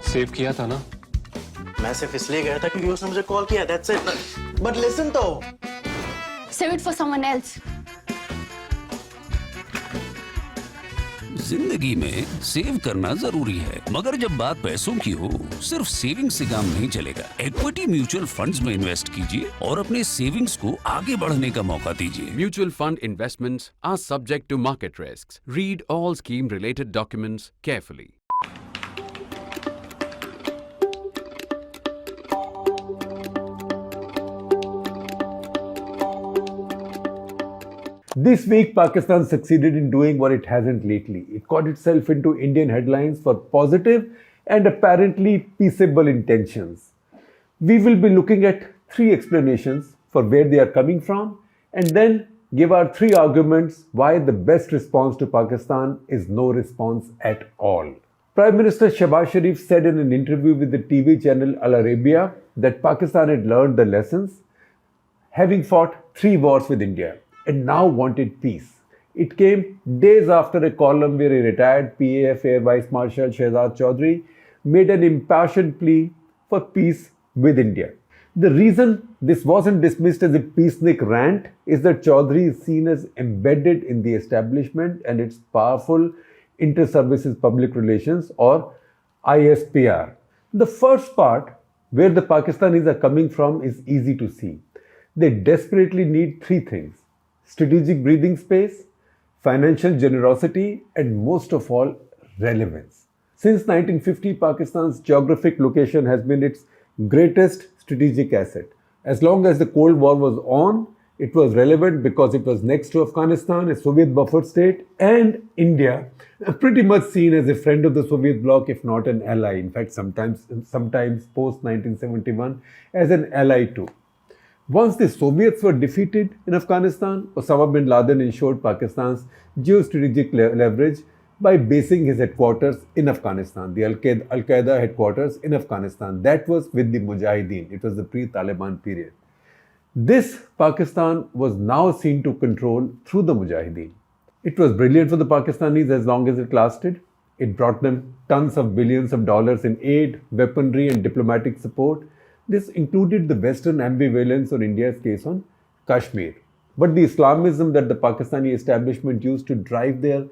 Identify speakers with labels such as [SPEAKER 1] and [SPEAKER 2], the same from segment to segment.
[SPEAKER 1] Save किया था ना?
[SPEAKER 2] मैं सिर्फ इसलिए गया था क्योंकि उसने मुझे कॉल किया, that's it. But listen तो.
[SPEAKER 3] Save it for someone else.
[SPEAKER 4] जिंदगी में सेव करना जरूरी है, मगर जब बात पैसों की हो, सिर्फ सेविंग से काम नहीं चलेगा। इक्विटी म्यूचुअल फंड्स में इन्वेस्ट कीजिए और अपने सेविंग्स को आगे बढ़ने का मौका दीजिए।
[SPEAKER 5] Mutual fund investments are subject to market risks. Read all scheme-related documents carefully.
[SPEAKER 6] This week, Pakistan succeeded in doing what it hasn't lately. It got itself into Indian headlines for positive and apparently peaceable intentions. We will be looking at 3 explanations for where they are coming from and then give our 3 arguments why the best response to Pakistan is no response at all. Prime Minister Shehbaz Sharif said in an interview with the TV channel Arabiya that Pakistan had learned the lessons, having fought 3 wars with India, and now wanted peace. It came days after a column where a retired PAF Air Vice Marshal Shehzad Chaudhry made an impassioned plea for peace with India. The reason this wasn't dismissed as a peacenik rant is that Chaudhry is seen as embedded in the establishment and its powerful inter-services public relations or ISPR. The first part, where the Pakistanis are coming from, is easy to see. They desperately need 3 things: strategic breathing space, financial generosity, and most of all, relevance. Since 1950, Pakistan's geographic location has been its greatest strategic asset. As long as the Cold War was on, it was relevant because it was next to Afghanistan, a Soviet buffer state, and India, pretty much seen as a friend of the Soviet bloc, if not an ally. In fact, sometimes post 1971, as an ally too. Once the Soviets were defeated in Afghanistan, Osama bin Laden ensured Pakistan's geostrategic leverage by basing his headquarters in Afghanistan, the Al-Qaeda headquarters in Afghanistan. That was with the Mujahideen. It was the pre-Taliban period. This Pakistan was now seen to control through the Mujahideen. It was brilliant for the Pakistanis as long as it lasted. It brought them tons of billions of dollars in aid, weaponry, and diplomatic support. This included the Western ambivalence on India's case on Kashmir. But the Islamism that the Pakistani establishment used to drive their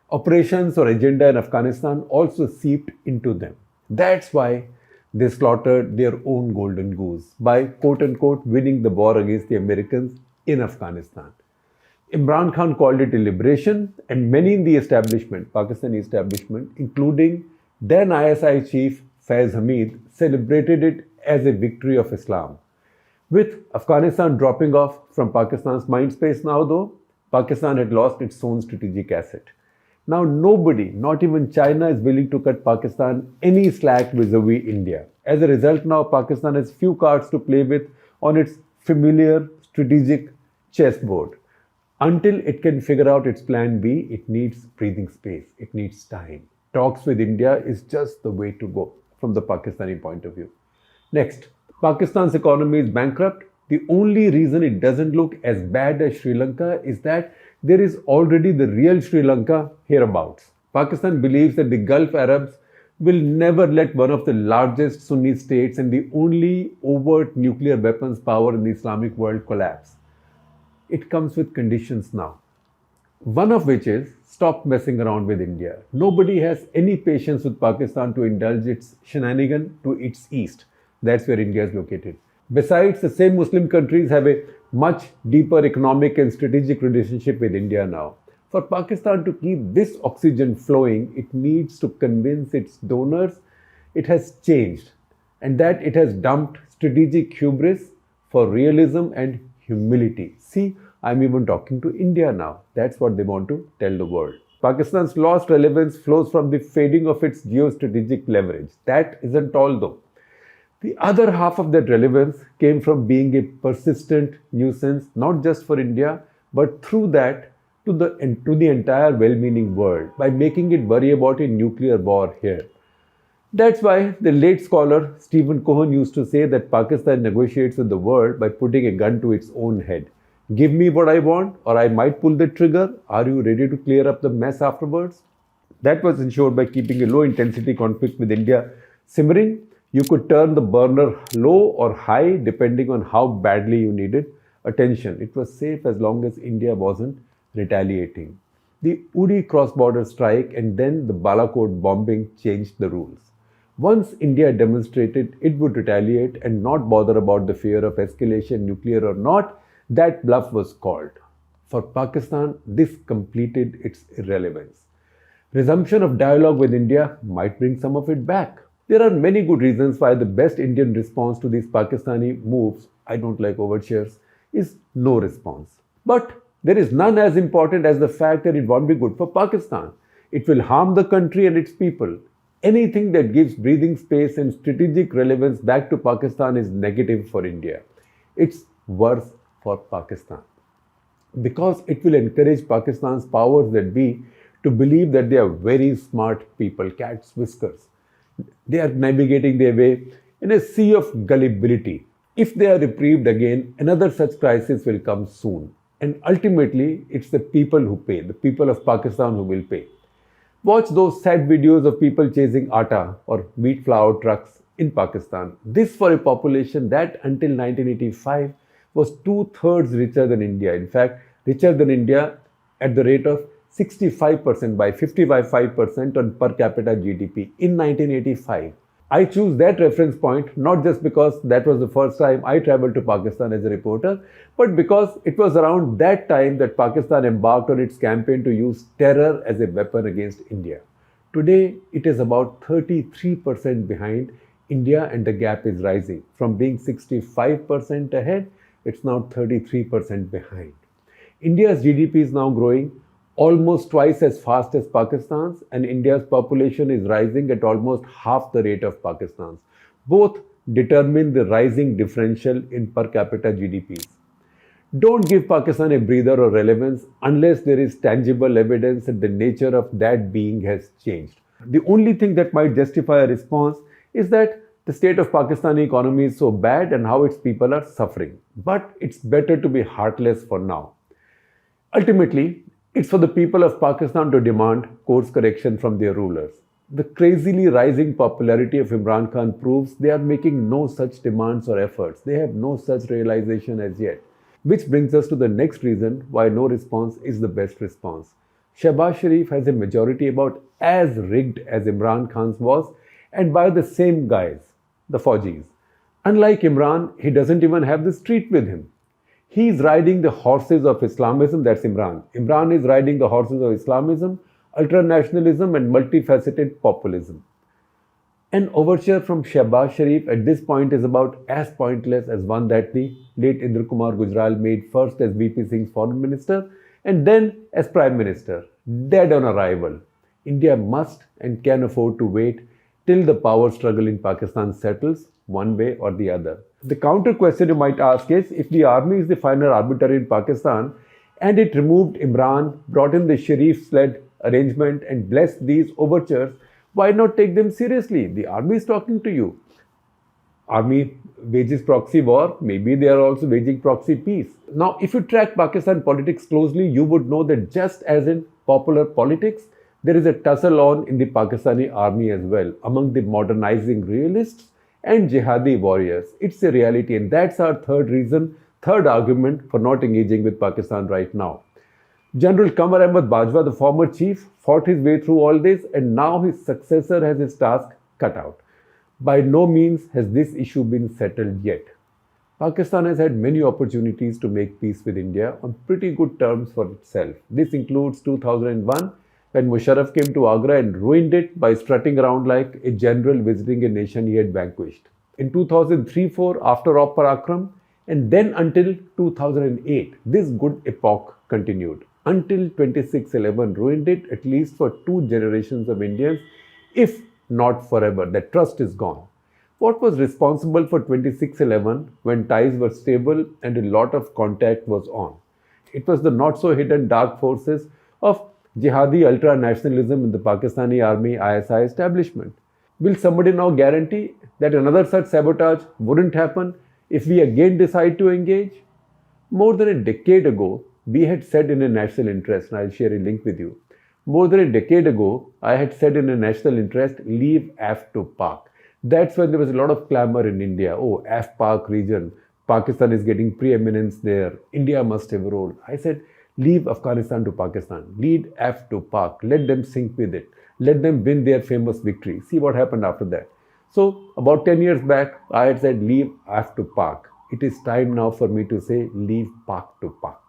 [SPEAKER 6] operations or agenda in Afghanistan also seeped into them. That's why they slaughtered their own golden goose by quote-unquote winning the war against the Americans in Afghanistan. Imran Khan called it a liberation, and many in the establishment, Pakistani establishment, including then ISI chief Faiz Hamid, celebrated it as a victory of Islam. With Afghanistan dropping off from Pakistan's mind space now though, Pakistan had lost its own strategic asset. Now nobody, not even China, is willing to cut Pakistan any slack vis-a-vis India. As a result, now Pakistan has few cards to play with on its familiar strategic chessboard. Until it can figure out its plan B, it needs breathing space, it needs time. Talks with India is just the way to go from the Pakistani point of view. Next, Pakistan's economy is bankrupt. The only reason it doesn't look as bad as Sri Lanka is that there is already the real Sri Lanka hereabouts. Pakistan believes that the Gulf Arabs will never let one of the largest Sunni states and the only overt nuclear weapons power in the Islamic world collapse. It comes with conditions now. One of which is stop messing around with India. Nobody has any patience with Pakistan to indulge its shenanigan to its east. That's where India is located. Besides, the same Muslim countries have a much deeper economic and strategic relationship with India now. For Pakistan to keep this oxygen flowing, it needs to convince its donors it has changed and that it has dumped strategic hubris for realism and humility. See, I'm even talking to India now. That's what they want to tell the world. Pakistan's lost relevance flows from the fading of its geostrategic leverage. That isn't all though. The other half of that relevance came from being a persistent nuisance, not just for India, but through that to the entire well-meaning world by making it worry about a nuclear war here. That's why the late scholar Stephen Cohen used to say that Pakistan negotiates with the world by putting a gun to its own head. Give me what I want or I might pull the trigger. Are you ready to clear up the mess afterwards? That was ensured by keeping a low-intensity conflict with India Simmering, you could turn the burner low or high depending on how badly you needed attention. It was safe as long as India wasn't retaliating. The Uri cross-border strike and then the Balakot bombing changed the rules. Once India demonstrated it would retaliate and not bother about the fear of escalation, nuclear or not, that bluff was called. For Pakistan, this completed its irrelevance. Resumption of dialogue with India might bring some of it back. There are many good reasons why the best Indian response to these Pakistani moves, I don't like overtures, is no response. But there is none as important as the fact that it won't be good for Pakistan. It will harm the country and its people. Anything that gives breathing space and strategic relevance back to Pakistan is negative for India. It's worse for Pakistan, because it will encourage Pakistan's powers that be to believe that they are very smart people, cat's whiskers. They are navigating their way in a sea of gullibility. If they are reprieved again, another such crisis will come soon. And ultimately, it's the people who pay, the people of Pakistan who will pay. Watch those sad videos of people chasing atta or wheat flour trucks in Pakistan. This for a population that until 1985 was two-thirds richer than India. In fact, richer than India at the rate of 65% by 55% on per capita GDP in 1985. I choose that reference point not just because that was the first time I traveled to Pakistan as a reporter, but because it was around that time that Pakistan embarked on its campaign to use terror as a weapon against India. Today, it is about 33% behind India and the gap is rising. From being 65% ahead, it's now 33% behind. India's GDP is now growing almost twice as fast as Pakistan's, and India's population is rising at almost half the rate of Pakistan's. Both determine the rising differential in per capita GDPs. Don't give Pakistan a breather or relevance unless there is tangible evidence that the nature of that being has changed. The only thing that might justify a response is that the state of Pakistani economy is so bad and how its people are suffering. But it's better to be heartless for now. Ultimately, it's for the people of Pakistan to demand course correction from their rulers. The crazily rising popularity of Imran Khan proves they are making no such demands or efforts. They have no such realization as yet. Which brings us to the next reason why no response is the best response. Shehbaz Sharif has a majority about as rigged as Imran Khan's was, and by the same guys, the Fauji's. Unlike Imran, he doesn't even have the street with him. He is riding the horses of Islamism, that's Imran. Imran is riding the horses of Islamism, ultranationalism and multifaceted populism. An overture from Shehbaz Sharif at this point is about as pointless as one that the late Indra Kumar Gujral made first as VP Singh's foreign minister and then as prime minister, dead on arrival. India must and can afford to wait till the power struggle in Pakistan settles one way or the other. The counter question you might ask is, if the army is the final arbiter in Pakistan and it removed Imran, brought in the Sharif-led arrangement and blessed these overtures, why not take them seriously? The army is talking to you. Army wages proxy war, maybe they are also waging proxy peace. Now, if you track Pakistan politics closely, you would know that just as in popular politics, there is a tussle on in the Pakistani army as well, among the modernizing realists and jihadi warriors. It's a reality, and that's our third argument for not engaging with Pakistan right now. General Qamar Ahmad Bajwa, the former chief, fought his way through all this, and now his successor has his task cut out. By no means has this issue been settled yet. Pakistan has had many opportunities to make peace with India on pretty good terms for itself. This includes 2001, when Musharraf came to Agra and ruined it by strutting around like a general visiting a nation he had vanquished. In 2003-04, after Op Parakram, and then until 2008, this good epoch continued. Until 2611 ruined it, at least for 2 generations of Indians, if not forever. That trust is gone. What was responsible for 2611 when ties were stable and a lot of contact was on? It was the not-so-hidden dark forces of jihadi ultra-nationalism in the Pakistani army ISI establishment. Will somebody now guarantee that another such sabotage wouldn't happen if we again decide to engage? More than a decade ago, we had said in a national interest, and I'll share a link with you. More than a decade ago, I had said in a national interest, leave AF to Pak. That's when there was a lot of clamor in India. Oh, Af-Pak region, Pakistan is getting preeminence there. India must have a role. I said, leave Afghanistan to Pakistan. Lead Af to Pak. Let them sink with it. Let them win their famous victory. See what happened after that. So about 10 years back, I had said, leave Af to Pak. It is time now for me to say, leave Pak to Pak.